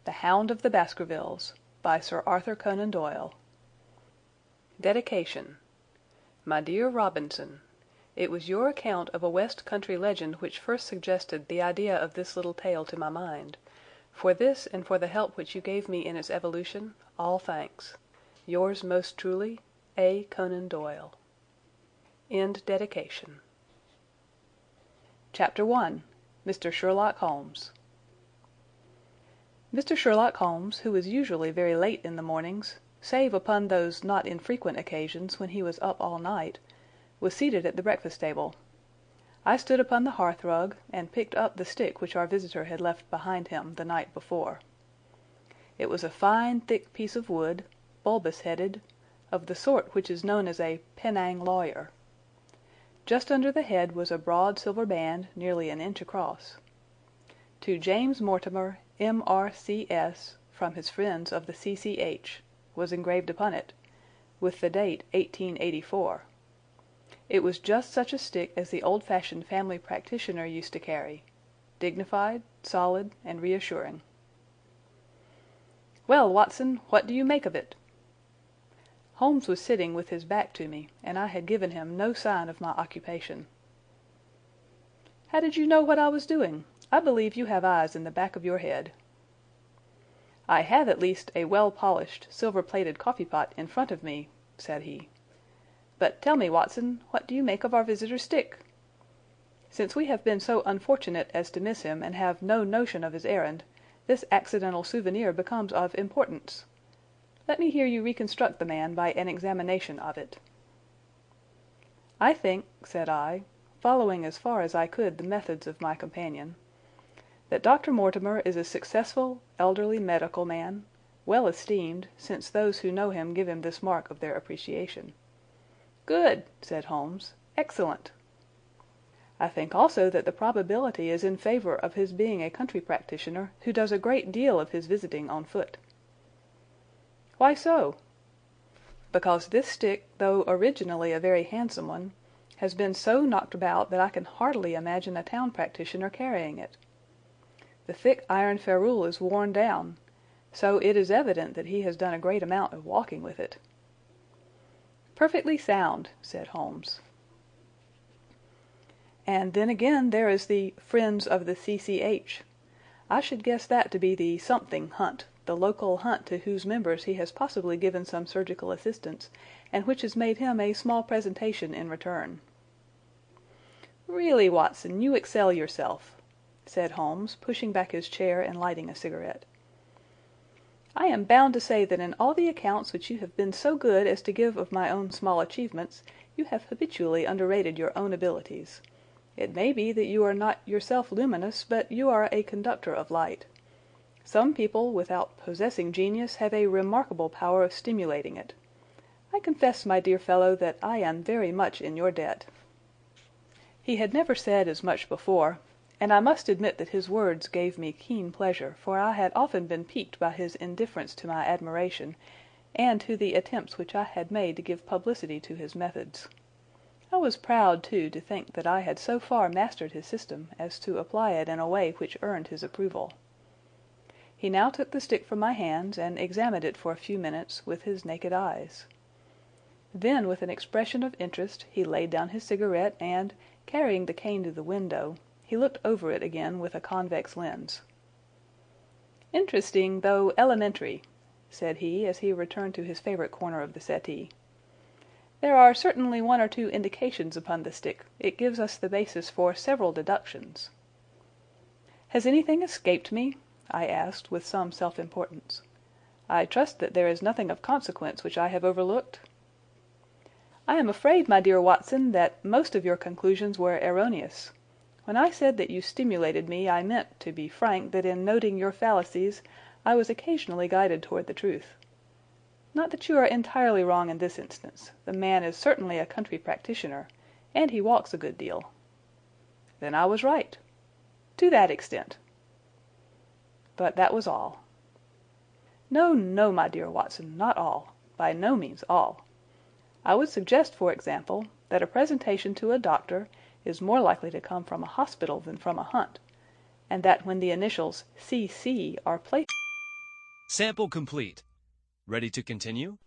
The Hound of the Baskervilles by Sir Arthur Conan Doyle. Dedication. My dear Robinson, it was your account of a West Country legend which first suggested the idea of this little tale to my mind. For this and for the help which you gave me in its evolution, all thanks. Yours most truly, A. Conan Doyle. End dedication. Chapter 1. Mr. Sherlock Holmes. Mr. Sherlock Holmes, who was usually very late in the mornings, save upon those not infrequent occasions when he was up all night, was seated at the breakfast table. I stood upon the hearth-rug, and picked up the stick which our visitor had left behind him the night before. It was a fine thick piece of wood, bulbous-headed, of the sort which is known as a Penang lawyer. Just under the head was a broad silver band nearly an inch across. To James Mortimer, M.R.C.S., from his friends of the C.C.H., was engraved upon it, with the date 1884. It was just such a stick as the old-fashioned family practitioner used to carry, dignified, solid, and reassuring. "Well, Watson, what do you make of it?" Holmes was sitting with his back to me, and I had given him no sign of my occupation. "How did you know what I was doing? I believe you have eyes in the back of your head." "I have at least a well-polished, silver-plated coffee-pot in front of me," said he. "But tell me, Watson, what do you make of our visitor's stick? Since we have been so unfortunate as to miss him and have no notion of his errand, this accidental souvenir becomes of importance. Let me hear you reconstruct the man by an examination of it." "I think," said I, following as far as I could the methods of my companion, "that Dr. Mortimer is a successful, elderly medical man, well esteemed, since those who know him give him this mark of their appreciation." "Good!" said Holmes. "Excellent!" "I think also that the probability is in favor of his being a country practitioner who does a great deal of his visiting on foot." "Why so?" "Because this stick, though originally a very handsome one, has been so knocked about that I can hardly imagine a town practitioner carrying it. The thick iron ferrule is worn down, so it is evident that he has done a great amount of walking with it." "Perfectly sound," said Holmes. "And then again there is the Friends of the C.C.H. I should guess that to be the something hunt, the local hunt to whose members he has possibly given some surgical assistance, and which has made him a small presentation in return." "Really, Watson, you excel yourself," said Holmes, pushing back his chair and lighting a cigarette. "I am bound to say that in all the accounts which you have been so good as to give of my own small achievements, you have habitually underrated your own abilities. It may be that you are not yourself luminous, but you are a conductor of light. Some people, without possessing genius, have a remarkable power of stimulating it. I confess, my dear fellow, that I am very much in your debt." He had never said as much before, and I must admit that his words gave me keen pleasure, for I had often been piqued by his indifference to my admiration, and to the attempts which I had made to give publicity to his methods. I was proud, too, to think that I had so far mastered his system as to apply it in a way which earned his approval. He now took the stick from my hands and examined it for a few minutes with his naked eyes. Then, with an expression of interest, he laid down his cigarette and, carrying the cane to the window, he looked over it again with a convex lens. "Interesting, though elementary," said he as he returned to his favorite corner of the settee. "There are certainly one or two indications upon the stick. It gives us the basis for several deductions." "Has anything escaped me?" I asked with some self-importance. "I trust that there is nothing of consequence which I have overlooked?" "I am afraid, my dear Watson, that most of your conclusions were erroneous. When I said that you stimulated me, I meant, to be frank, that in noting your fallacies I was occasionally guided toward the truth. Not that you are entirely wrong in this instance. The man is certainly a country practitioner, and he walks a good deal." "Then I was right." "To that extent." But that was all. "No, no, my dear Watson, not all. By no means all. I would suggest, for example, that a presentation to a doctor is more likely to come from a hospital than from a hunt, and that when the initials C.C. are placed Sample complete. Ready to continue?